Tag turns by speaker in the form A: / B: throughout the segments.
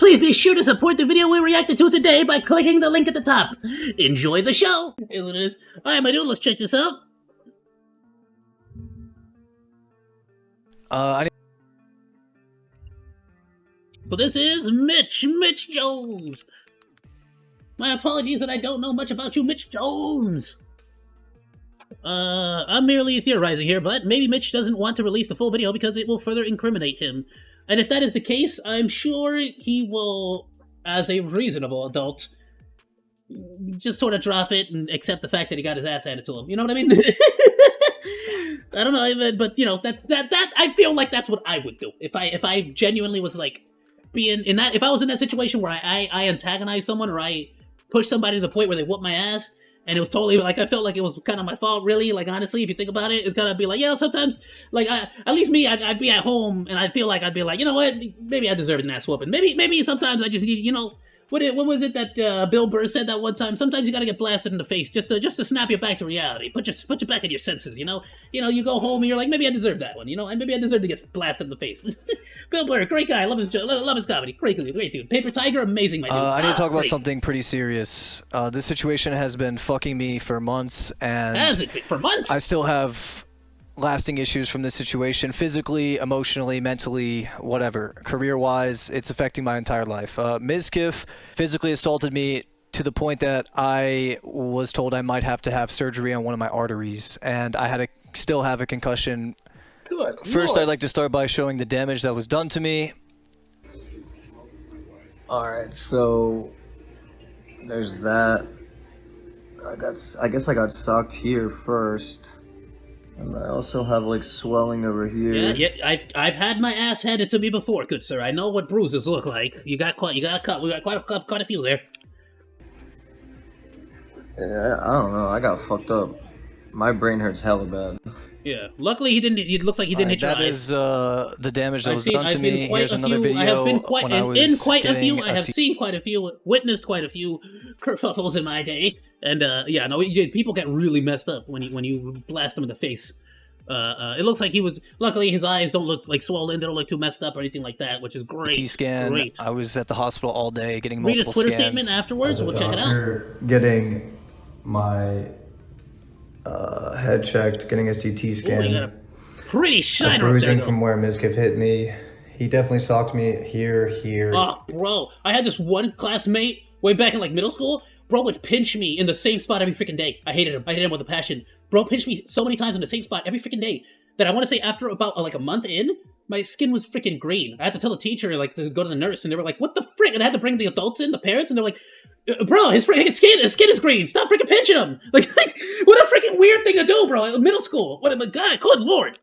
A: Please be sure to support the video we reacted to today by clicking the link at the top. Enjoy the show. Here it is. Alright, my dude, let's check this out. So this is Mitch Jones. My apologies that I don't know much about you, Mitch Jones. I'm merely theorizing here, but maybe Mitch doesn't want to release the full video because it will further incriminate him. And if that is the case, I'm sure he will, as a reasonable adult, just sort of drop it and accept the fact that he got his ass handed to him. You know what I mean? I don't know, but you know, that I feel like that's what I would do if I genuinely was like being in that. If I was in that situation where I antagonized someone or I pushed somebody to the point where they whooped my ass, and it was totally like I felt like it was kind of my fault, really. Like honestly, if you think about it, it's gotta be like, yeah, sometimes like at least me, I'd be at home and I feel like I'd be like, you know what, maybe I deserve an ass whooping. Maybe sometimes I just need, you know. What was it that Bill Burr said that one time? Sometimes you gotta get blasted in the face just to snap you back to reality. Put you back in your senses. You know. You go home and you're like, maybe I deserve that one. You know, and maybe I deserve to get blasted in the face. Bill Burr, great guy. Love his comedy. Great dude. Paper Tiger, amazing, my dude.
B: I need to talk about something pretty serious. This situation has been fucking me for months, and
A: has it been for months?
B: I still have lasting issues from this situation, physically, emotionally, mentally, whatever. Career-wise, it's affecting my entire life. Mizkif physically assaulted me to the point that I was told I might have to have surgery on one of my arteries, and I had to still have a concussion.
A: Good
B: First,
A: Lord.
B: I'd like to start by showing the damage that was done to me.
C: Alright, so there's that. I guess I got socked here first. And I also have like swelling over here.
A: Yeah, I've had my ass handed to me before, good sir. I know what bruises look like. You got a cut. We got quite a few there.
C: Yeah, I don't know. I got fucked up. My brain hurts hella bad.
A: Yeah. Luckily, he didn't. It looks like he didn't hit your eyes.
B: That is the damage that was done to me. Here's another
A: I
B: video.
A: have been quite in quite a few. I have seen quite a few. Witnessed quite a few kerfuffles in my day. And yeah, no, people get really messed up when you blast them in the face. It looks like he was. Luckily, his eyes don't look like swollen. They don't look too messed up or anything like that, which is great.
B: T-scan.
A: Great.
B: I was at the hospital all day getting
A: Read
B: multiple
A: his Twitter
B: scans.
A: statement afterwards. We'll check it out.
C: Getting my head checked, getting a CT scan.
A: Ooh, you got a pretty shiner up there,
C: bruising
A: though.
C: from where Mizkif hit me. He definitely socked me here.
A: Oh, bro, I had this one classmate way back in like middle school. Bro would pinch me in the same spot every freaking day. I hated him. I hated him with a passion. Bro pinched me so many times in the same spot every freaking day that I want to say after about like a month in, my skin was freaking green. I had to tell the teacher like to go to the nurse, and they were like, "What the frick?" And I had to bring the adults in, the parents, and they're like, "Bro, his skin is green. Stop freaking pinching him!" Like, what a freaking weird thing to do, bro. Middle school. What a guy. Good lord.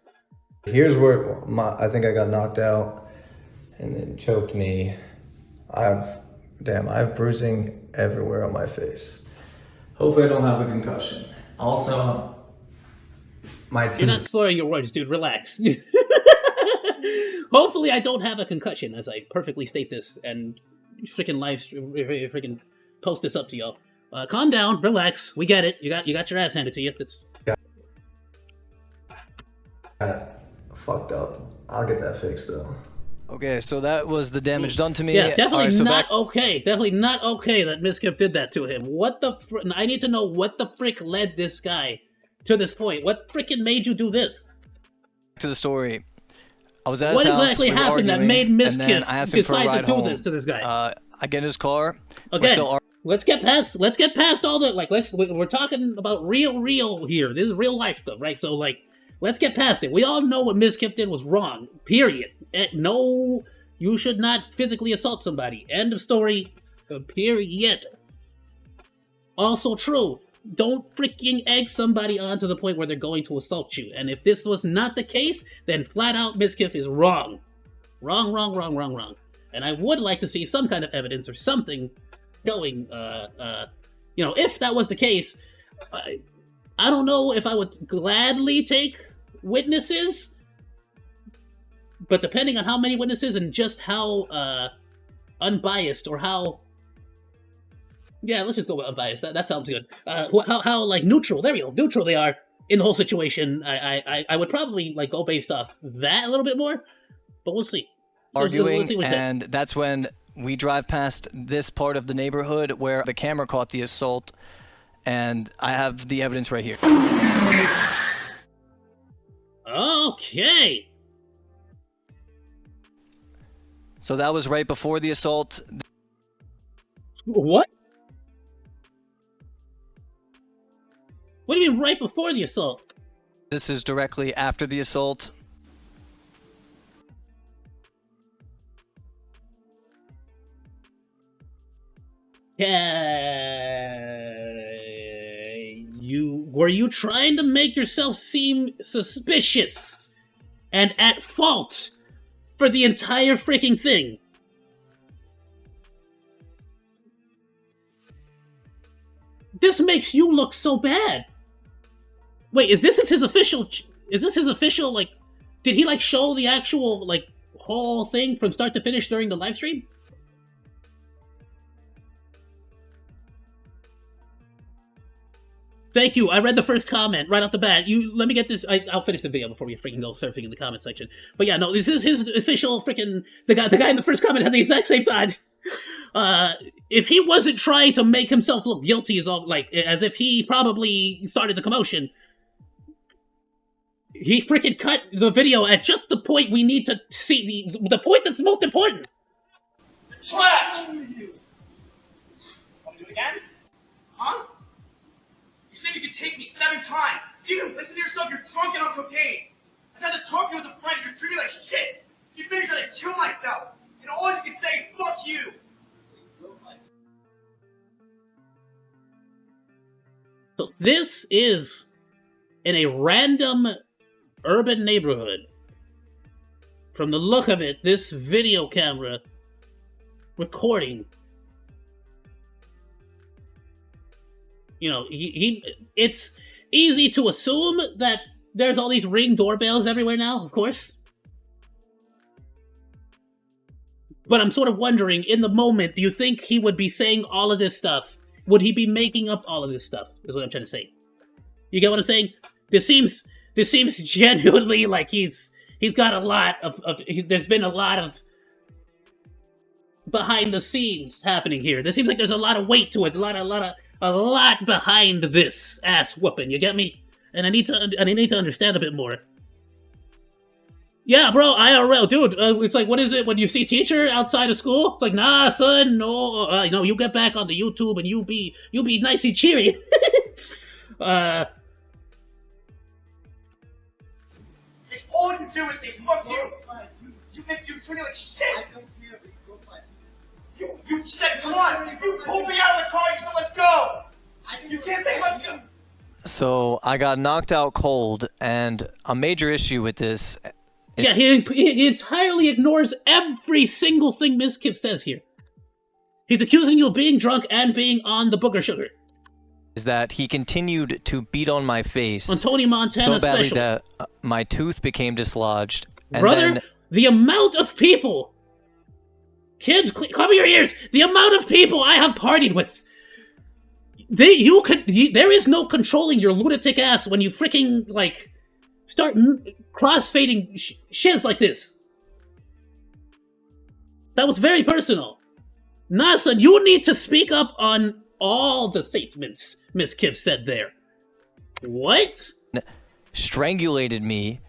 C: Here's where I think I got knocked out and then choked me. I have bruising everywhere on my face. Hopefully I don't have a concussion. Also, my tooth.
A: You're not slurring your words, dude. Relax. Hopefully I don't have a concussion, as I perfectly state this, and freaking post this up to y'all. Calm down, relax. We get it. You got your ass handed to you. That's
C: Fucked up. I'll get that fixed though.
B: Okay, so that was the damage done to me.
A: yeah, definitely
B: Alright, so
A: not okay. Definitely not okay that Mizkif did that to him. What the? I need to know what the frick led this guy to this point. What frickin' made you do this?
B: to the story. I was at his
A: What
B: house,
A: exactly
B: we were
A: happened that
B: arguing,
A: made
B: and then I
A: Mizkif
B: asked him for a
A: decide
B: ride
A: to do
B: home.
A: this to this guy?
B: I get in his car. We're
A: Again,
B: still
A: let's get past all the we're talking about real here. This is real life stuff, right? So like, let's get past it. We all know what Mizkif did was wrong. Period. No, you should not physically assault somebody. End of story. Period. Also true. Don't freaking egg somebody on to the point where they're going to assault you. And if this was not the case, then flat out Mizkif is wrong. Wrong. And I would like to see some kind of evidence or something showing, if that was the case, I don't know if I would gladly take witnesses, but depending on how many witnesses and just how unbiased or how, yeah, let's just go with unbiased. That sounds good. How like neutral? There we go. Neutral they are in the whole situation. I would probably go based off that a little bit more, but we'll see.
B: arguing, and that's when We drive past this part of the neighborhood where the camera caught the assault, and I have the evidence right here.
A: Okay.
B: So that was right before the assault.
A: What? What do you mean right before the assault?
B: This is directly after the assault.
A: Were you trying to make yourself seem suspicious and at fault for the entire freaking thing? This makes you look so bad. Wait, is this his official? Is this his official? Like, did he like show the actual like whole thing from start to finish during the live stream? Thank you. I read the first comment right off the bat. Let me get this. I'll finish the video before we freaking go surfing in the comment section. But yeah, no, this is his official freaking. The guy in the first comment had the exact same thought. If he wasn't trying to make himself look guilty as if he probably started the commotion, he freaking cut the video at just the point we need to see, the point that's most important.
D: Trash! Want to do it again? Huh? You said you could take me 7 times. If you can listen to yourself, you're drunk and on cocaine. I tried to talk to you as a friend, you're treating me like shit. You figured I'd kill myself. And all you can say is, fuck you.
A: So this is in a random urban neighborhood. From the look of it, this video camera recording, you know, it's easy to assume that there's all these Ring doorbells everywhere now, of course. But I'm sort of wondering, in the moment, do you think he would be saying all of this stuff? Would he be making up all of this stuff? Is what I'm trying to say. You get what I'm saying? This seems genuinely like he's got a lot of there's been a lot of behind the scenes happening here. This seems like there's a lot of weight to it, a lot behind this ass whooping. You get me? And I need to understand a bit more. Yeah, bro, IRL, dude. It's like, what is it when you see teacher outside of school? It's like, nah, son, no, no, you get back on the YouTube and you be nice and cheery.
D: All you do is say, fuck you. You think you treat me like shit. You said, come on. You pulled me out of the car, you said, let's go. You can't say, let's go.
B: So I got knocked out cold, and a major issue with this.
A: Yeah, he entirely ignores every single thing Ms. Kip says here. He's accusing you of being drunk and being on the booger sugar.
B: Is that he continued to beat on my face
A: on Tony Montana
B: so badly
A: special.
B: that my tooth became dislodged. And
A: Brother,
B: then,
A: the amount of people, kids, cover your ears. The amount of people I have partied with. There is no controlling your lunatic ass when you freaking like start crossfading shiz like this. That was very personal. Nah, son, you need to speak up on all the statements Miss Kiff said there. What?
B: strangulated me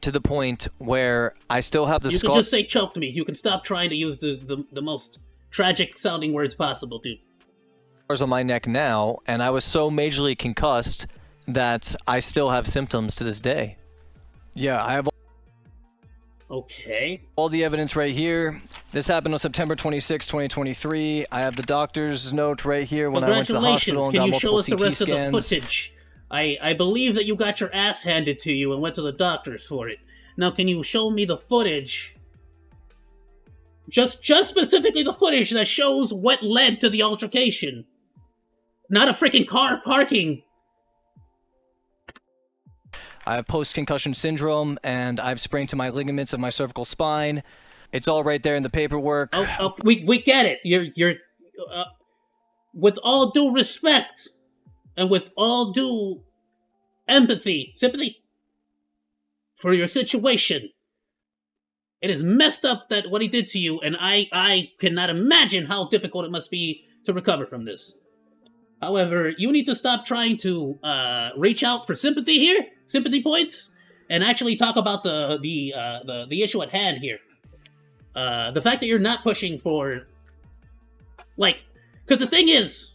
B: to the point where I still have the
A: You
B: scar.
A: can just say choked me. You can stop trying to use the most tragic sounding words possible, dude.
B: On my neck now, and I was so majorly concussed that I still have symptoms to this day. Yeah, I have
A: Okay.
B: all the evidence right here. This happened on September 26, 2023. I have the doctor's note right here when I went to the hospital and
A: Can
B: got
A: you
B: multiple
A: show us the
B: CT
A: rest
B: scans.
A: of the footage? I believe that you got your ass handed to you and went to the doctors for it. Now, can you show me the footage? Just specifically the footage that shows what led to the altercation. Not a freaking car parking.
B: I have post-concussion syndrome, and I've sprained to my ligaments of my cervical spine. It's all right there in the paperwork.
A: Oh, we get it. You're with all due respect and with all due sympathy for your situation. It is messed up that what he did to you, and I cannot imagine how difficult it must be to recover from this. However, you need to stop trying to reach out for sympathy here, sympathy points, and actually talk about the issue at hand here. The fact that you're not pushing for, like, because the thing is,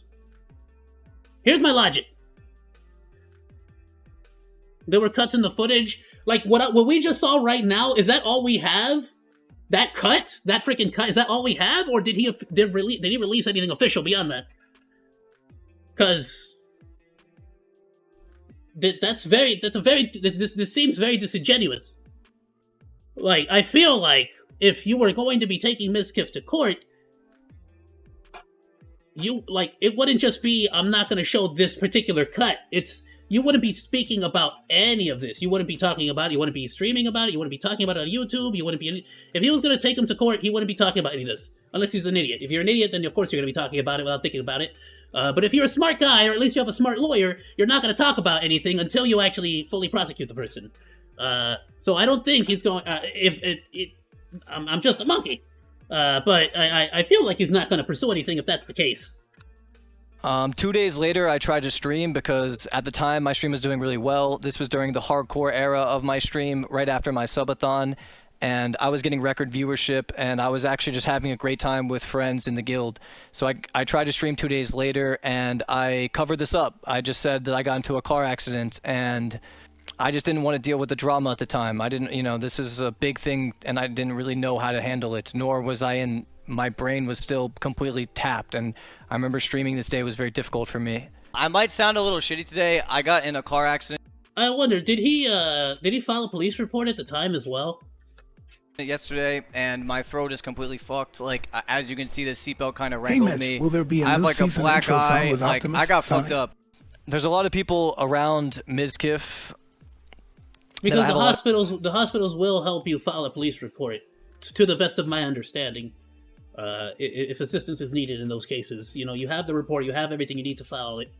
A: here's my logic. There were cuts in the footage. Like, what we just saw right now, is that all we have? That cut? That freaking cut? Is that all we have? Or did he release anything official beyond that? Because this seems very disingenuous. Like, I feel like if you were going to be taking Mizkif to court, it wouldn't just be, I'm not going to show this particular cut. You wouldn't be speaking about any of this. You wouldn't be talking about it. You wouldn't be streaming about it. You wouldn't be talking about it on YouTube. If he was going to take him to court, he wouldn't be talking about any of this. Unless he's an idiot. If you're an idiot, then of course you're going to be talking about it without thinking about it. But if you're a smart guy, or at least you have a smart lawyer, you're not going to talk about anything until you actually fully prosecute the person. So I don't think he's going... I'm just a monkey. But I feel like he's not going to pursue anything if that's the case.
B: 2 days later, I tried to stream because at the time my stream was doing really well. This was during the hardcore era of my stream, right after my subathon, and I was getting record viewership, and I was actually just having a great time with friends in the guild. So I tried to stream 2 days later, and I covered this up. I just said that I got into a car accident, and I just didn't want to deal with the drama at the time. I didn't, this is a big thing, and I didn't really know how to handle it, nor was my brain was still completely tapped, and I remember streaming this day was very difficult for me. I might sound a little shitty today. I got in a car accident.
A: I wonder, did he file a police report at the time as well?
B: Yesterday, and my throat is completely fucked. Like, as you can see, the seatbelt kind of wrangled me.
E: Will there be a
B: I have
E: new
B: like a
E: season
B: black
E: intro song
B: eye.
E: with
B: Like,
E: Optimus?
B: I got
E: Sonic?
B: fucked up. There's a lot of people around Mizkif.
A: Because the hospitals will help you file a police report, to the best of my understanding. If assistance is needed in those cases, you have the report, you have everything you need to file it.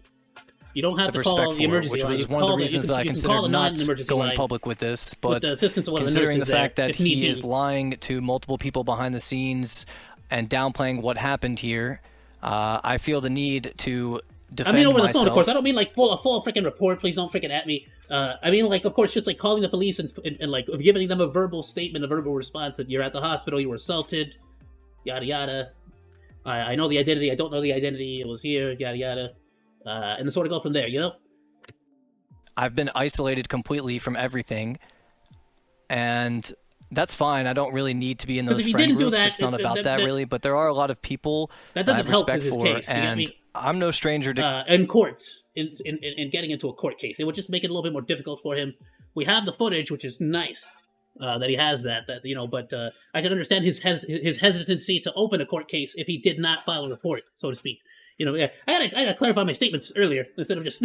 A: You don't have to call the emergency line.
B: Which was one of the reasons that I considered not going public with this. But considering the fact that he is lying to multiple people behind the scenes and downplaying what happened here, I feel the need to defend myself.
A: I mean over the phone, of course. I don't mean like a full freaking report. Please don't freaking at me. I mean, like, of course, just like calling the police and like giving them a verbal statement, a verbal response that you're at the hospital, you were assaulted, yada yada. I know the identity. I don't know the identity. It was here, yada yada. And sort of go from there, I've
B: been isolated completely from everything, and that's fine. I don't really need to be in those friend groups. It's not about that really, but there are a lot of people that I have respect for, and I'm no stranger to...
A: in court, in getting into a court case. It would just make it a little bit more difficult for him. We have the footage, which is nice, that he has that but I can understand his hesitancy to open a court case if he did not file a report, so to speak. I gotta clarify my statements earlier instead of just...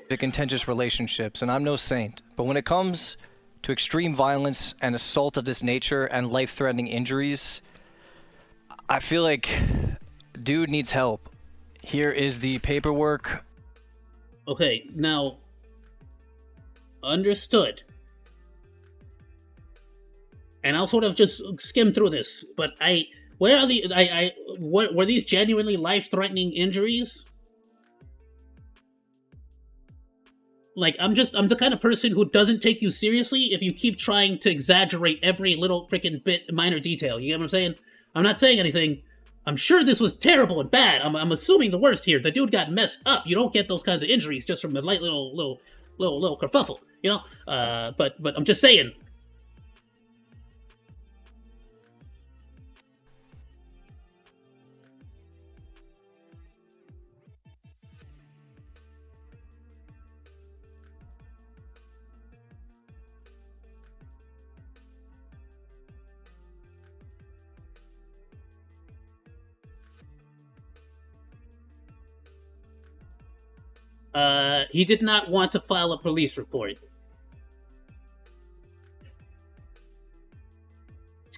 B: The contentious relationships, and I'm no saint, but when it comes to extreme violence and assault of this nature and life-threatening injuries, I feel like dude needs help. Here is the paperwork.
A: Okay, now, understood. And I'll sort of just skim through this, but where are were these genuinely life-threatening injuries? Like, I'm the kind of person who doesn't take you seriously if you keep trying to exaggerate every little freaking bit, minor detail. You get what I'm saying? I'm not saying anything. I'm sure this was terrible and bad. I'm assuming the worst here. The dude got messed up. You don't get those kinds of injuries just from a light little kerfuffle, But I'm just saying. He did not want to file a police report.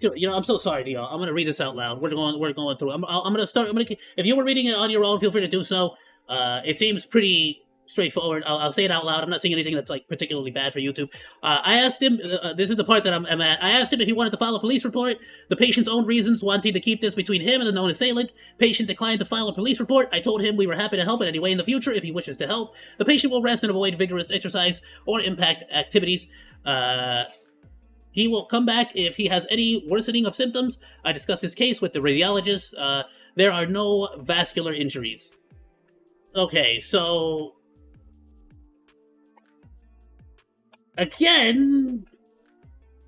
A: I'm so sorry, Dio. I'm gonna read this out loud. We're going through. I'm gonna start. If you were reading it on your own, feel free to do so. It seems pretty straightforward. I'll say it out loud. I'm not saying anything that's like particularly bad for YouTube. I asked him. This is the part that I'm at. I asked him if he wanted to file a police report. The patient's own reasons wanting to keep this between him and the known assailant. Patient declined to file a police report. I told him we were happy to help in any way in the future if he wishes to help. The patient will rest and avoid vigorous exercise or impact activities. He will come back if he has any worsening of symptoms. I discussed this case with the radiologist. There are no vascular injuries. Okay, so again,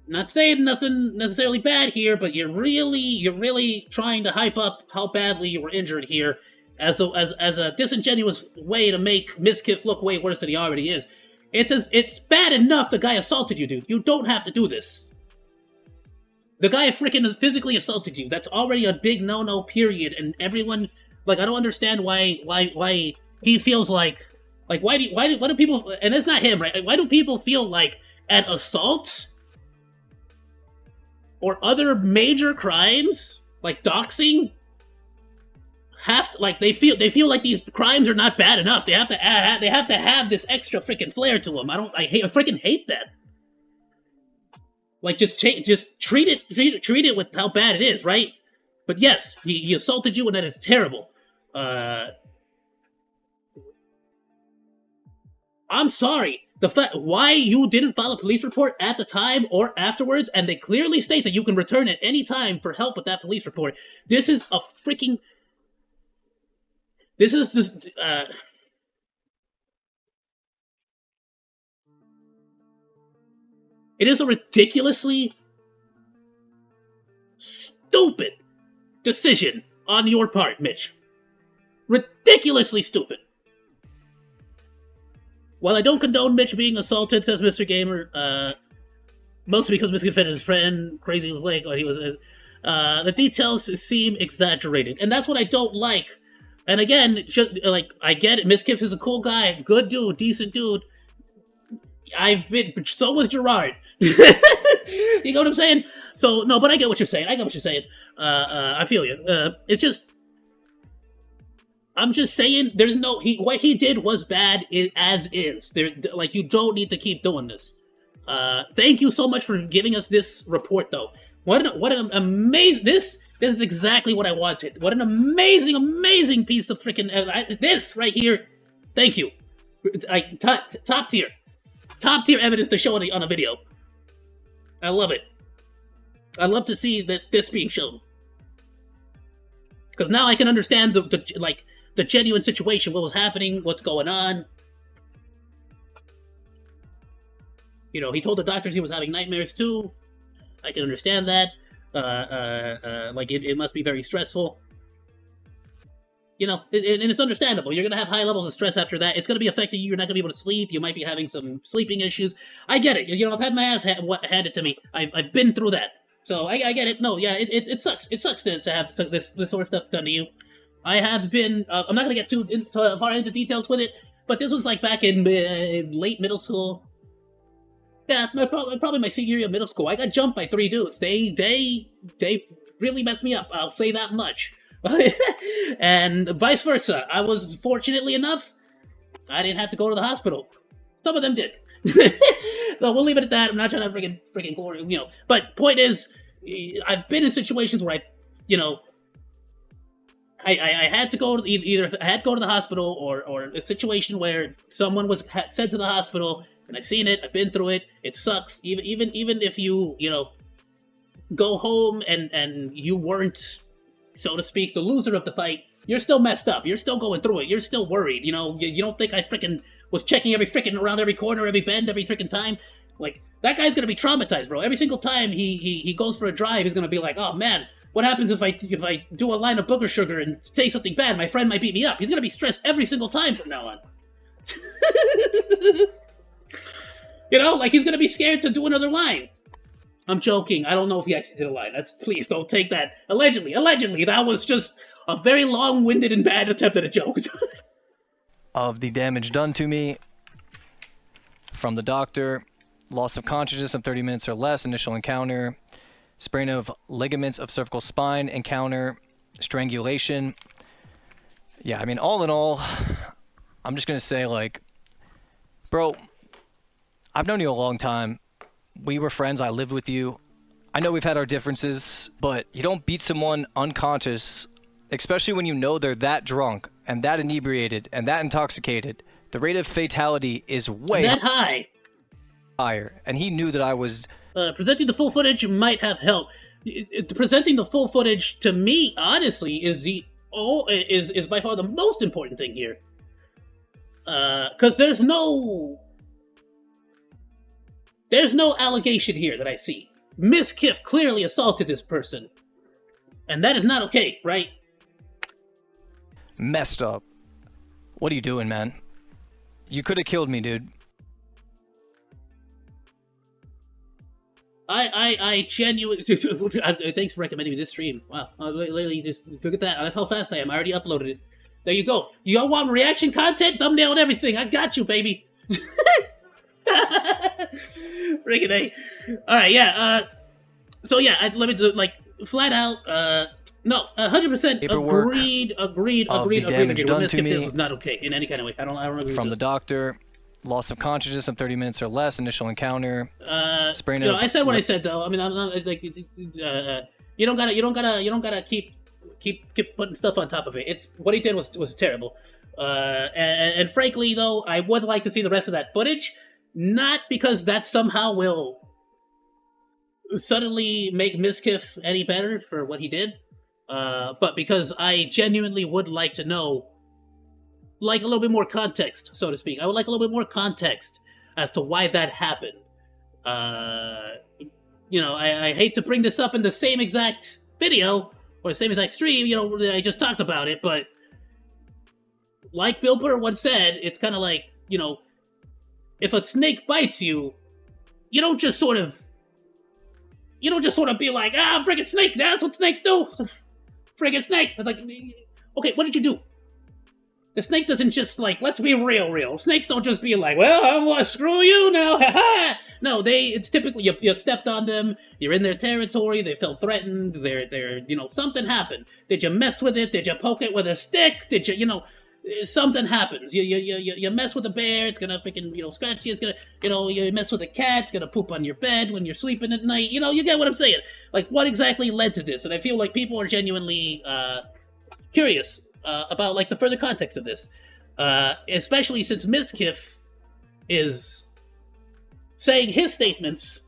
A: not saying nothing necessarily bad here, but you're really trying to hype up how badly you were injured here as a disingenuous way to make Miskiff look way worse than he already is. It's bad enough the guy assaulted you, dude. You don't have to do this. The guy freaking physically assaulted you. That's already a big no-no, period. And everyone, like, I don't understand why he feels like why do people, and it's not him, right? Why do people feel like an assault or other major crimes like doxing they feel like these crimes are not bad enough. They have to have this extra freaking flair to them. I freaking hate that. Like, just treat it with how bad it is, right? But yes, he assaulted you, and that is terrible. I'm sorry. The fact why you didn't file a police report at the time or afterwards, and they clearly state that you can return at any time for help with that police report. This is a freaking. This is just. It is a ridiculously stupid decision on your part, Mitch. Ridiculously stupid. While I don't condone Mitch being assaulted, says Mr. Gamer, mostly because Mr. Fed his friend, crazy was like, what he was, the details seem exaggerated, and that's what I don't like. And again, just, like, I get it, Miskiff is a cool guy, good dude, decent dude. So was Gerard. You know what I'm saying? So, no, but I get what you're saying. I feel you. It's just, I'm just saying, there's no, what he did was bad as is. Like, you don't need to keep doing this. Thank you so much for giving us this report, though. What an amazing, this is exactly what I wanted. What an amazing piece of freaking, this right here, thank you. Like, top tier evidence to show on a video. I love it. I love to see this being shown. Because now I can understand the genuine situation, what was happening, what's going on. You know, he told the doctors he was having nightmares too. I can understand that. Like, it must be very stressful. You know, and it's understandable. You're going to have high levels of stress after that. It's going to be affecting you. You're not going to be able to sleep. You might be having some sleeping issues. I get it. You know, I've had my ass handed to me. I've been through that. So I get it. No, yeah, it sucks. It sucks to have this sort of stuff done to you. I have been, I'm not going to get too far into details with it, but this was like back in late middle school. Yeah, probably my senior year of middle school. I got jumped by 3 dudes. They really messed me up. I'll say that much. And vice versa. I was, fortunately enough, I didn't have to go to the hospital. Some of them did. So we'll leave it at that. I'm not trying to freaking glory, you know. But point is, I've been in situations where I had to go to either I had to go to the hospital or a situation where someone was sent to the hospital, and I've seen it. I've been through it. It sucks. Even if you go home and you weren't, so to speak, the loser of the fight, you're still messed up. You're still going through it. You're still worried. You know, you don't think I freaking was checking every freaking around every corner, every bend, every freaking time. Like, that guy's gonna be traumatized, bro. Every single time he goes for a drive, he's gonna be like, oh man, what happens if I do a line of booger sugar and say something bad? My friend might beat me up. He's gonna be stressed every single time from now on. You know, like, he's gonna be scared to do another line. I'm joking. I don't know if he actually did a line. Please don't take that. Allegedly, that was just a very long-winded and bad attempt at a joke.
B: Of the damage done to me from the doctor, loss of consciousness of 30 minutes or less, initial encounter, sprain of ligaments of cervical spine, encounter, strangulation. Yeah, I mean, all in all, I'm just going to say, like, Bro, I've known you a long time. We were friends. I lived with you. I know we've had our differences, but you don't beat someone unconscious, especially when you know they're that drunk and that inebriated and that intoxicated. The rate of fatality is way
A: that high.
B: higher, and he knew that I was...
A: Presenting the full footage might have helped. Presenting the full footage, to me, honestly, is by far the most important thing here. Because there's no allegation here that I see. Miss Kiff clearly assaulted this person. And that is not okay, right?
B: Messed up. What are you doing, man? You could have killed me, dude.
A: I genuinely... Thanks for recommending me this stream. Wow. Literally, just look at that. That's how fast I am. I already uploaded it. There you go. You all want reaction content? Thumbnail and everything. I got you, baby. Friggin' A. Alright, yeah. So yeah, let me do, like, flat out, no, 100% agreed.
B: Done to me.
A: This was not okay in any kind of way. I don't agree with
B: From the
A: this.
B: doctor, loss of consciousness of 30 minutes or less, initial encounter, sprain
A: I said what I said though. I mean, I'm not like, you don't gotta keep putting stuff on top of it. It's what he did was terrible. And frankly though, I would like to see the rest of that footage, not because that somehow will suddenly make Miskiff any better for what he did, but because I genuinely would like to know, like, a little bit more context, so to speak. I would like a little bit more context as to why that happened. You know, I hate to bring this up in the same exact video, or the same exact stream, you know, I just talked about it, but like Bill Burr once said, it's kind of like, you know, if a snake bites you, you don't just sort of be like, ah, friggin' snake, that's what snakes do. Friggin' snake. It's like, okay, what did you do? The snake doesn't just, like, let's be real. Snakes don't just be like, well, I'm gonna screw you now, ha-ha! No, it's typically, you stepped on them, you're in their territory, they felt threatened, they're, you know, something happened. Did you mess with it? Did you poke it with a stick? Did you, you know, something happens. You mess with a bear, it's gonna freaking, you know, scratch you, it's gonna, you know, you mess with a cat, it's gonna poop on your bed when you're sleeping at night, you know, you get what I'm saying. Like, what exactly led to this? And I feel like people are genuinely, curious, about, like, the further context of this. Especially since Miskiff is saying his statements,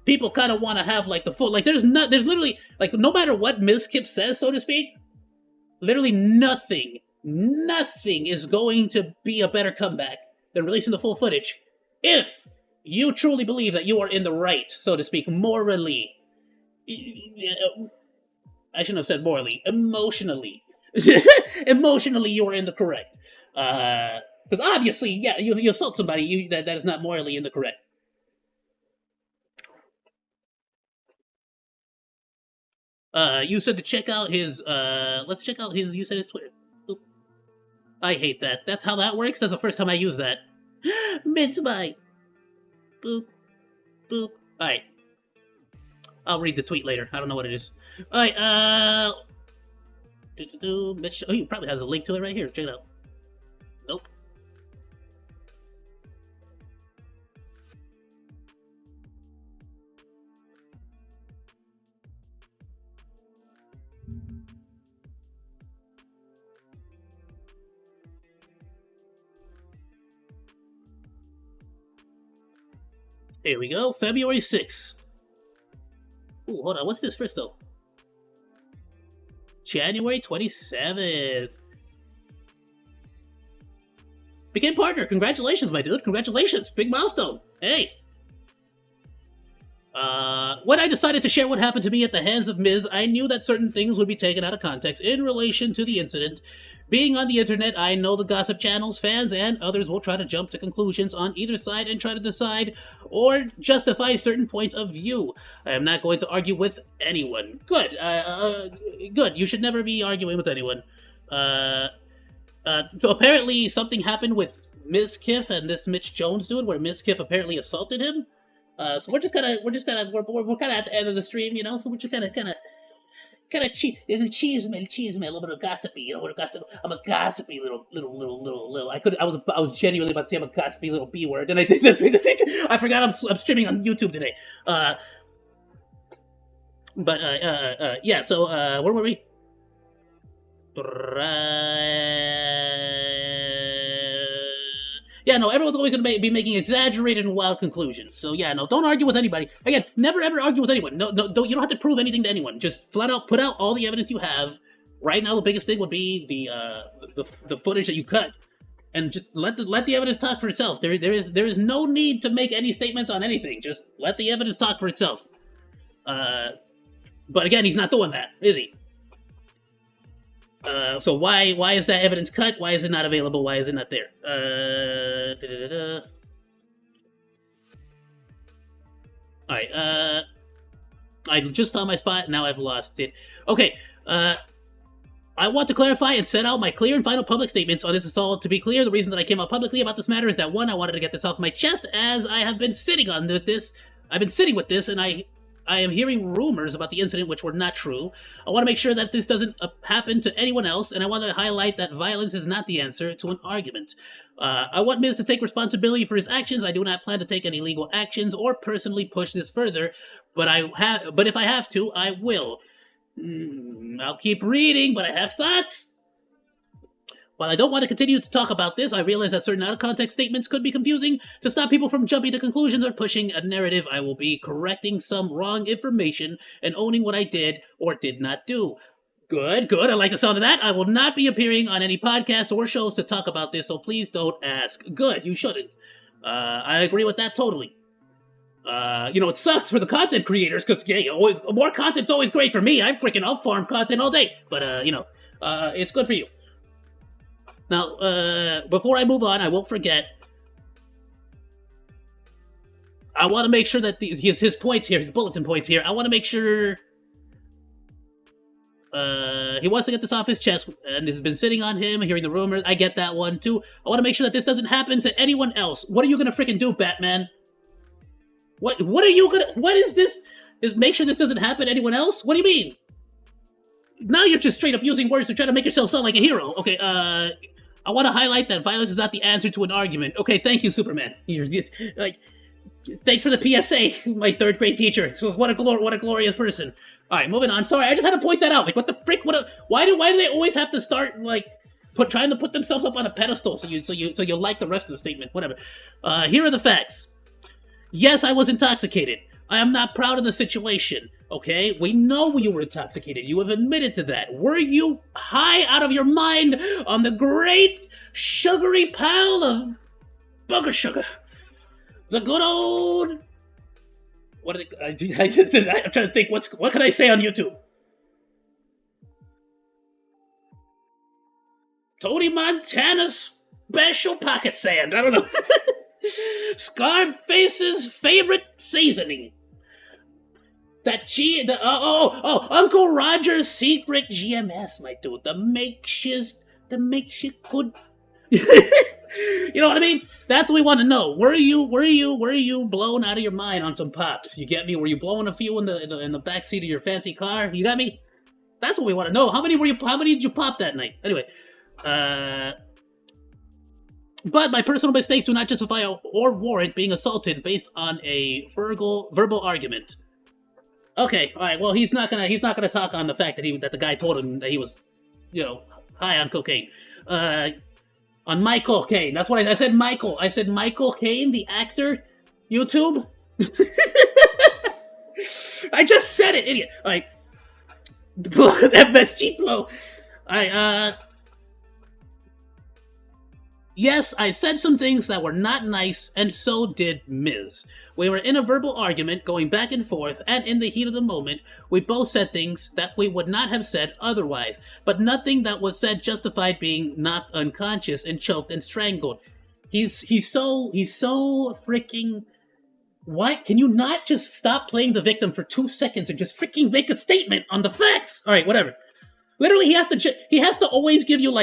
A: people kind of want to have, like, the full, like, there's literally, like, no matter what Miskiff says, so to speak, literally nothing is going to be a better comeback than releasing the full footage if you truly believe that you are in the right, so to speak, morally. I shouldn't have said morally. Emotionally. Emotionally, you are in the correct. Because obviously, yeah, you assault somebody, that is not morally in the correct. You said to check out his, let's check out his, you said his Twitter. Boop. I hate that. That's how that works? That's the first time I use that. Mince-bite. Boop. Boop. Alright. I'll read the tweet later. I don't know what it is. Alright, Mitch, oh, he probably has a link to it right here. Check it out. Nope. Here we go. February 6th. Ooh, hold on. What's this first, though? January 27th. Became partner. Congratulations, my dude. Congratulations. Big milestone. Hey. When I decided to share what happened to me at the hands of Miz, I knew that certain things would be taken out of context in relation to the incident. Being on the internet, I know the gossip channels, fans, and others will try to jump to conclusions on either side and try to decide or justify certain points of view. I am not going to argue with anyone. Good. Good. You should never be arguing with anyone. So apparently something happened with Ms. Kiff and this Mitch Jones dude, where Ms. Kiff apparently assaulted him. So we're kind of at the end of the stream, you know. So we're just kind of kind of cheese me, a little bit of gossipy, you know, gossip. I'm a gossipy little. I was genuinely about to say I'm a gossipy little B word, and I think I forgot I'm streaming on YouTube today. Yeah. So where were we? Yeah, no, everyone's always going to be making exaggerated and wild conclusions. So yeah, no, don't argue with anybody. Again, never ever argue with anyone. No, don't. You don't have to prove anything to anyone. Just flat out put out all the evidence you have. Right now, the biggest thing would be the footage that you cut, and just let the evidence talk for itself. There is no need to make any statements on anything. Just let the evidence talk for itself. But again, he's not doing that, is he? So why is that evidence cut? Why is it not available? Why is it not there? Alright, I just found my spot, now I've lost it. Okay, I want to clarify and set out my clear and final public statements on this assault. To be clear, the reason that I came out publicly about this matter is that, one, I wanted to get this off my chest, as I have been sitting with this, and I am hearing rumors about the incident which were not true. I want to make sure that this doesn't happen to anyone else, and I want to highlight that violence is not the answer to an argument. I want Miz to take responsibility for his actions. I do not plan to take any legal actions or personally push this further, but if I have to, I will. I'll keep reading, but I have thoughts. While I don't want to continue to talk about this, I realize that certain out-of-context statements could be confusing. To stop people from jumping to conclusions or pushing a narrative, I will be correcting some wrong information and owning what I did or did not do. Good. I like the sound of that. I will not be appearing on any podcasts or shows to talk about this, so please don't ask. Good, you shouldn't. I agree with that totally. It sucks for the content creators, because, more content's always great for me. I'll farm content all day. But, it's good for you. Now, before I move on, I won't forget. I want to make sure that his points here, his bulletin points here, I want to make sure he wants to get this off his chest, and this has been sitting on him, hearing the rumors. I get that one, too. I want to make sure that this doesn't happen to anyone else. What are you going to freaking do, Batman? What is this? Make sure this doesn't happen to anyone else? What do you mean? Now you're just straight up using words to try to make yourself sound like a hero. Okay, I want to highlight that violence is not the answer to an argument. Okay, thank you, Superman. Thanks for the PSA, my third grade teacher. So what a glorious person. All right, moving on. Sorry, I just had to point that out. Like, what the frick? Why do they always have to start trying to put themselves up on a pedestal so you like the rest of the statement? Whatever. Here are the facts. Yes, I was intoxicated. I am not proud of the situation. Okay, we know you were intoxicated. You have admitted to that. Were you high out of your mind on the great sugary pile of booger sugar? The good old... I'm trying to think, what can I say on YouTube? Tony Montana's special pocket sand. I don't know. Scarface's favorite seasoning. Uncle Roger's secret GMS, my dude. The makeshift good. You know what I mean? That's what we want to know. Were you blown out of your mind on some pops? You get me? Were you blowing a few in the backseat of your fancy car? You got me? That's what we want to know. How many did you pop that night? Anyway, but my personal mistakes do not justify or warrant being assaulted based on a verbal argument. Okay, all right. Well, he's not gonna talk on the fact that the guy told him that he was, high on cocaine. On Michael Caine. That's what I said. Michael. I said Michael Caine, the actor. YouTube. I just said it, idiot. All right. That's cheap blow. All right. Yes, I said some things that were not nice, and so did Miz. We were in a verbal argument, going back and forth, and in the heat of the moment, we both said things that we would not have said otherwise, but nothing that was said justified being knocked unconscious and choked and strangled. He's so freaking... Why can you not just stop playing the victim for 2 seconds and just freaking make a statement on the facts? All right, whatever. Literally, he has to always give you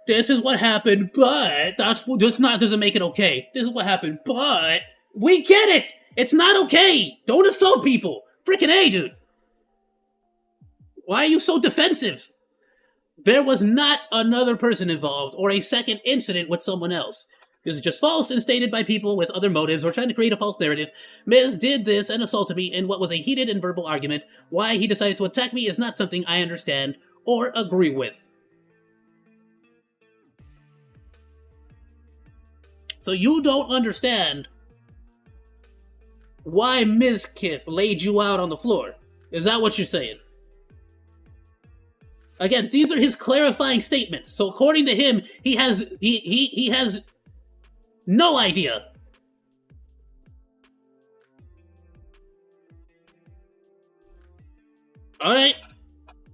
A: this is what happened, but doesn't make it okay. This is what happened, but we get it. It's not okay. Don't assault people. Freaking A, dude. Why are you so defensive? There was not another person involved or a second incident with someone else. This is just false and stated by people with other motives or trying to create a false narrative. Miz did this and assaulted me in what was a heated and verbal argument. Why he decided to attack me is not something I understand or agree with. So you don't understand why Ms. Kiff laid you out on the floor. Is that what you're saying? Again, these are his clarifying statements. So according to him, he has no idea. Alright?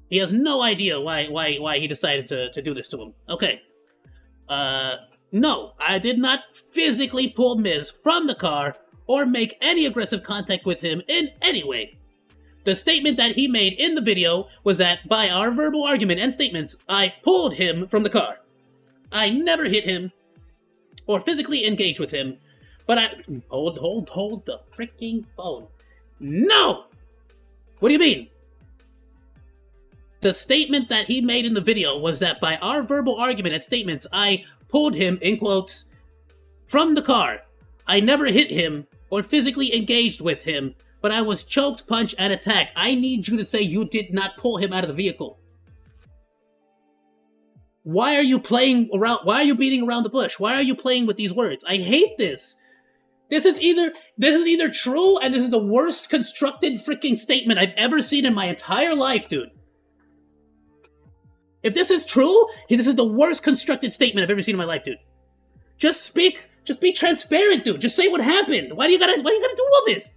A: He has no idea why he decided to do this to him. Okay. No, I did not physically pull Miz from the car or make any aggressive contact with him in any way. The statement that he made in the video was that by our verbal argument and statements, I pulled him from the car. I never hit him or physically engaged with him, but I... Hold the freaking phone. No! What do you mean? The statement that he made in the video was that by our verbal argument and statements, I pulled him, in quotes, from the car. I never hit him or physically engaged with him, but I was choked, punched, and attacked. I need you to say you did not pull him out of the vehicle. Why are you playing around? Why are you beating around the bush? Why are you playing with these words? I hate this. This is either true, and this is the worst constructed freaking statement I've ever seen in my entire life, dude. If this is true, this is the worst constructed statement I've ever seen in my life, dude. Just speak. Just be transparent, dude. Just say what happened. Why do you gotta do all this?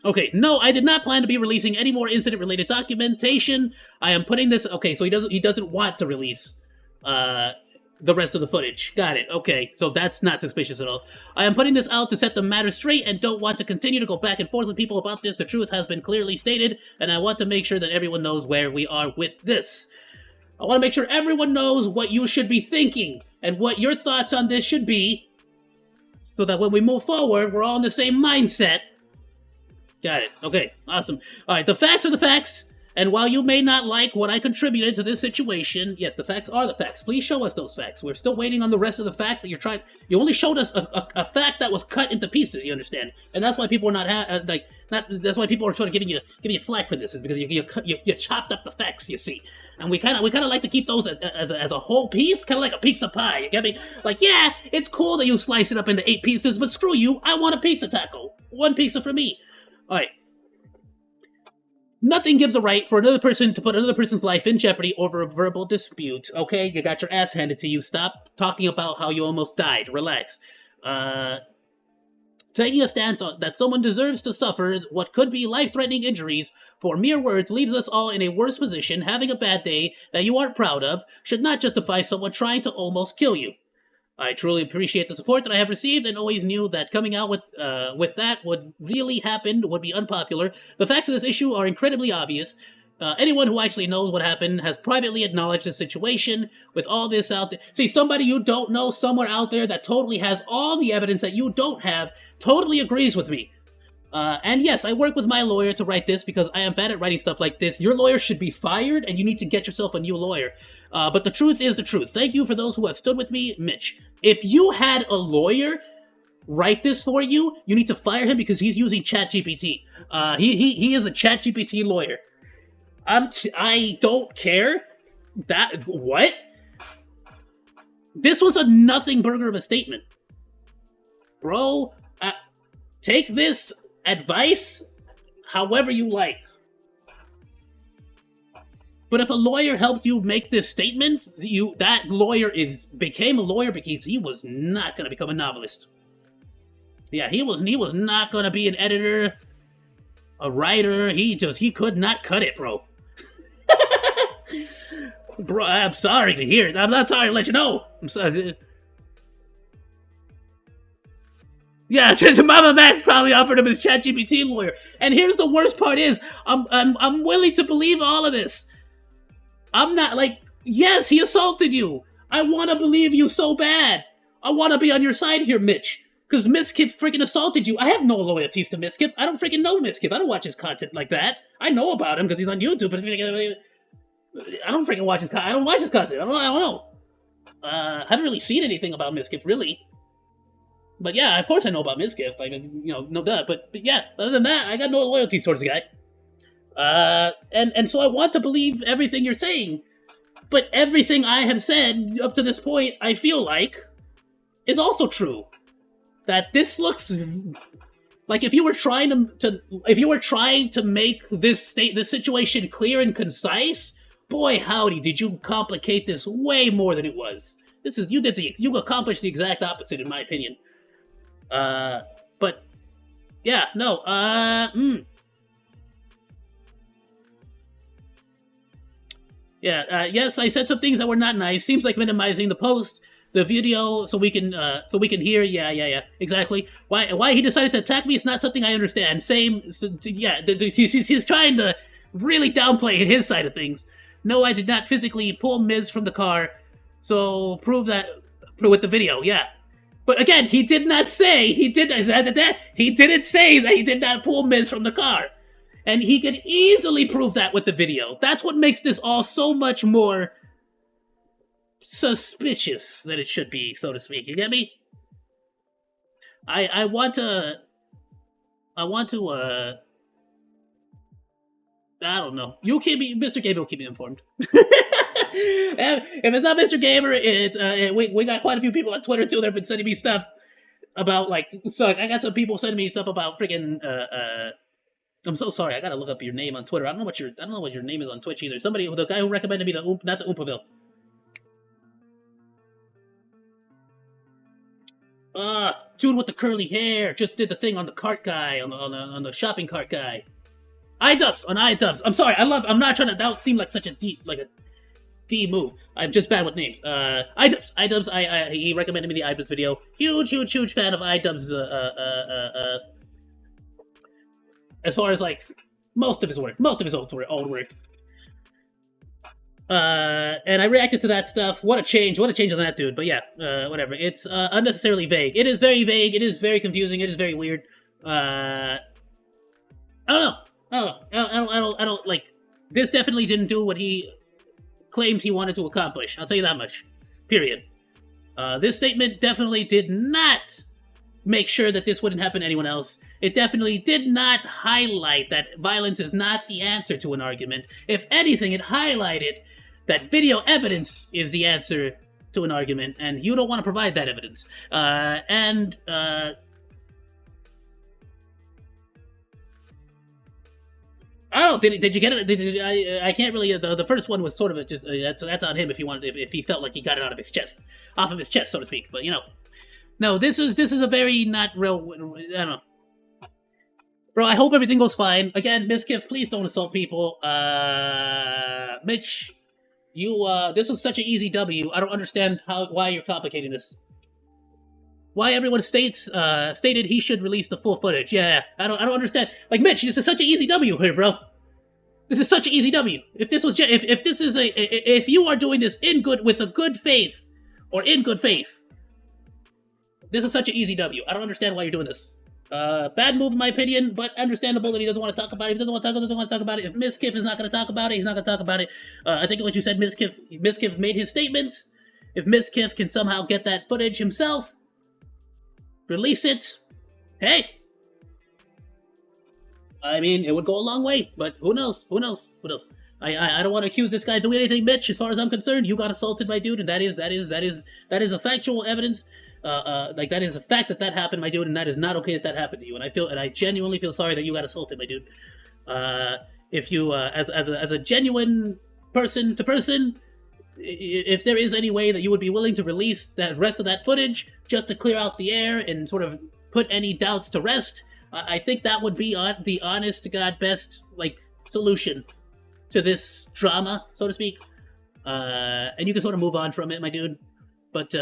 A: Okay, no, I did not plan to be releasing any more incident-related documentation. I am putting this... Okay, so he doesn't want to release the rest of the footage. Got it. Okay, so that's not suspicious at all. I am putting this out to set the matter straight and don't want to continue to go back and forth with people about this. The truth has been clearly stated, and I want to make sure that everyone knows where we are with this. I want to make sure everyone knows what you should be thinking and what your thoughts on this should be, so that when we move forward, we're all in the same mindset. Got it. Okay, awesome. Alright, the facts are the facts, and while you may not like what I contributed to this situation, yes, the facts are the facts. Please show us those facts. We're still waiting on the rest of the fact that you're trying... You only showed us a fact that was cut into pieces, you understand? And that's why people are that's why people are sort of giving you flack for this, is because you chopped up the facts, you see. And we kind of like to keep those as a whole piece, kind of like a pizza pie, you get me? Like, yeah, it's cool that you slice it up into 8 pieces, but screw you, I want a pizza taco. 1 pizza for me. Alright. Nothing gives a right for another person to put another person's life in jeopardy over a verbal dispute, okay? You got your ass handed to you. Stop talking about how you almost died. Relax. Taking a stance on that someone deserves to suffer what could be life-threatening injuries for mere words leaves us all in a worse position. Having a bad day that you aren't proud of should not justify someone trying to almost kill you. I truly appreciate the support that I have received and always knew that coming out with that would really happen, would be unpopular. The facts of this issue are incredibly obvious. Anyone who actually knows what happened has privately acknowledged the situation. With all this out there... See, somebody you don't know somewhere out there that totally has all the evidence that you don't have totally agrees with me. And yes, I work with my lawyer to write this because I am bad at writing stuff like this. Your lawyer should be fired and you need to get yourself a new lawyer. But the truth is the truth. Thank you for those who have stood with me, Mitch. If you had a lawyer write this for you, you need to fire him because he's using ChatGPT. He is a ChatGPT lawyer. I don't care. What? This was a nothing burger of a statement. Bro, take this advice however you like. But if a lawyer helped you make this statement, that lawyer became a lawyer because he was not going to become a novelist. Yeah, he was not going to be an editor, a writer. He could not cut it, bro. Bro, I'm sorry to hear it. I'm not sorry to let you know. I'm sorry. Yeah, Mama Max probably offered him his ChatGPT lawyer. And here's the worst part is, I'm willing to believe all of this. I'm not like, yes, he assaulted you. I want to believe you so bad. I want to be on your side here, Mitch. Because Miskip freaking assaulted you. I have no loyalties to Miskip. I don't freaking know Miskip. I don't watch his content like that. I know about him because he's on YouTube. But I don't freaking watch his content. I don't watch his content. I don't know. I haven't really seen anything about Miskiff, really. But yeah, of course I know about Miskiff. Like, you know, no doubt. But yeah, other than that, I got no loyalties towards the guy. And so I want to believe everything you're saying. But everything I have said up to this point, I feel like, is also true. That this looks like if you were trying to make this situation clear and concise, boy howdy, did you complicate this way more than it was. You accomplished the exact opposite, in my opinion. But yeah, no, yeah, yes, I said some things that were not nice. Seems like minimizing the post, the video, so we can hear. Yeah, exactly. Why he decided to attack me? It's not something I understand. Same, yeah. He's trying to really downplay his side of things. No, I did not physically pull Miz from the car, so prove that with the video. Yeah, but again, he did not say he did that. He didn't say that he did not pull Miz from the car. And he could easily prove that with the video. That's what makes this all so much more suspicious than it should be, so to speak. You get me? I want to, I don't know. You keep me, Mr. Gamer will keep me informed. If it's not Mr. Gamer, it's, we got quite a few people on Twitter too that have been sending me stuff about, like, so I got some people sending me stuff about friggin', I'm so sorry. I gotta look up your name on Twitter. I don't know what your name is on Twitch either. The guy who recommended me not the Oompaville. Dude with the curly hair just did the thing on the cart guy, on the shopping cart guy. iDubbbz on iDubbbz. I'm sorry. I'm not trying to. That would seem like such a D move. I'm just bad with names. iDubbbz. He recommended me the iDubbbz video. Huge fan of iDubbbz. As far as, like, most of his old work. And I reacted to that stuff. What a change on that dude. But yeah, whatever. It's unnecessarily vague. It is very vague. It is very confusing. It is very weird. I don't know. I don't like. This definitely didn't do what he claimed he wanted to accomplish. I'll tell you that much. Period. This statement definitely did not make sure that this wouldn't happen to anyone else. It definitely did not highlight that violence is not the answer to an argument. If anything, it highlighted that video evidence is the answer to an argument, and you don't want to provide that evidence. I don't. Did you get it? I can't really. The first one was sort of just that's on him if he felt like he got it off of his chest, so to speak. But you know, no, this is a very not real. I don't know. Bro, I hope everything goes fine. Again, Miskiff, please don't assault people. Mitch, this was such an easy W. I don't understand why you're complicating this. Why everyone stated he should release the full footage. Yeah, I don't understand. Like, Mitch, this is such an easy W here, bro. This is such an easy W. If if you are doing this with a good faith, this is such an easy W. I don't understand why you're doing this. Bad move in my opinion, but understandable that he doesn't want to talk about it. If he doesn't want to talk about it, if Miskiff is not going to talk about it, he's not going to talk about it. I think what you said, Miskiff made his statements. If Miskiff can somehow get that footage himself, release it, hey. I mean, it would go a long way, but who knows? I don't want to accuse this guy of doing anything, Mitch. As far as I'm concerned, you got assaulted, my dude, and that is a factual evidence. Like, that is a fact that happened, my dude, and that is not okay that happened to you. And I genuinely feel sorry that you got assaulted, my dude. If you, as a genuine person to person, if there is any way that you would be willing to release that rest of that footage just to clear out the air and sort of put any doubts to rest, I think that would be the honest to God best, like, solution to this drama, so to speak. And you can sort of move on from it, my dude. But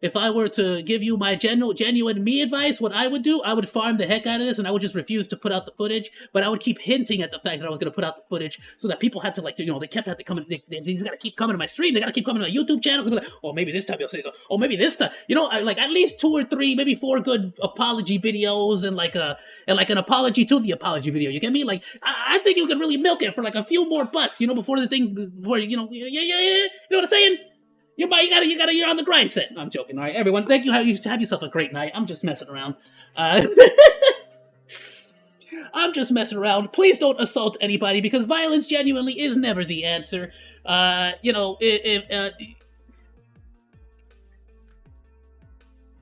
A: if I were to give you my genuine me advice, what I would do, I would farm the heck out of this, and I would just refuse to put out the footage. But I would keep hinting at the fact that I was going to put out the footage, so that people had to, like, you know, they kept had to come. They got to keep coming to my stream. They got to keep coming to my YouTube channel. Like, oh, maybe this time you'll say so. Oh, maybe this time. You know, like at least 2 or 3, maybe 4 good apology videos, and like an apology to the apology video. You get me? Like, I think you could really milk it for like a few more bucks. You know, before you know, yeah. You know what I'm saying? You're on the grind set. I'm joking. All right, everyone. Thank you. Have yourself a great night. I'm just messing around. I'm just messing around. Please don't assault anybody, because violence genuinely is never the answer. You know,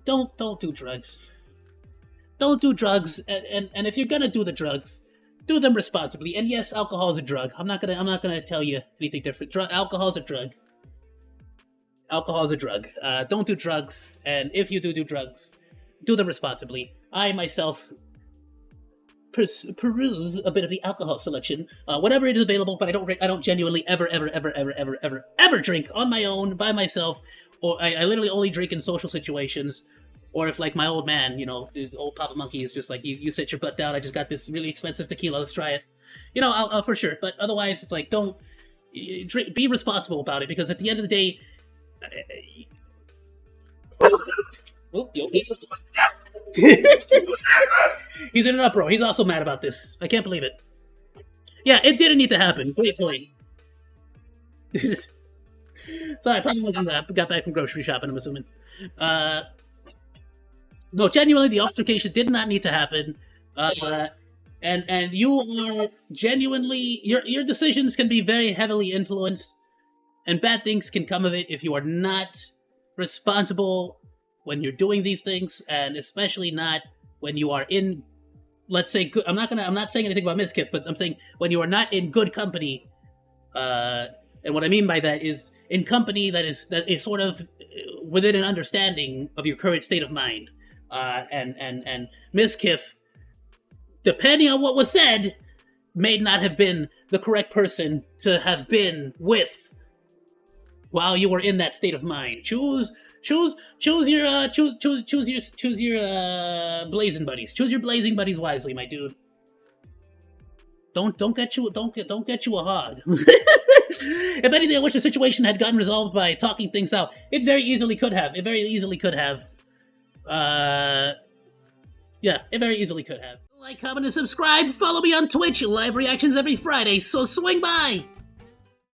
A: don't do drugs. Don't do drugs. And if you're gonna do the drugs, do them responsibly. And yes, alcohol is a drug. I'm not gonna tell you anything different. Alcohol is a drug. Alcohol is a drug. Don't do drugs, and if you do drugs, do them responsibly. I myself peruse a bit of the alcohol selection, whenever it is available, but I don't genuinely ever drink on my own by myself, or I literally only drink in social situations, or if like my old man, you know, old Papa Monkey is just like, you sit your butt down. I just got this really expensive tequila. Let's try it. You know, I'll for sure. But otherwise, it's like, don't drink, be responsible about it, because at the end of the day. He's in an uproar. He's also mad about this. I can't believe it. Yeah, it didn't need to happen. Great point. Sorry, I probably got back from grocery shopping, I'm assuming. No, genuinely, the altercation did not need to happen. And you are genuinely... Your decisions can be very heavily influenced, and bad things can come of it if you are not responsible when you're doing these things, and especially not when you are in, let's say, good, I'm not saying anything about Miskiff, but I'm saying when you are not in good company. And what I mean by that is in company that is sort of within an understanding of your current state of mind. And Miskiff, depending on what was said, may not have been the correct person to have been with while you were in that state of mind. Choose your blazing buddies. Choose your blazing buddies wisely, my dude. Don't get you a hog. If anything, I wish the situation had gotten resolved by talking things out. It very easily could have. Yeah, it very easily could have. Like, comment, and subscribe. Follow me on Twitch. Live reactions every Friday, so swing by.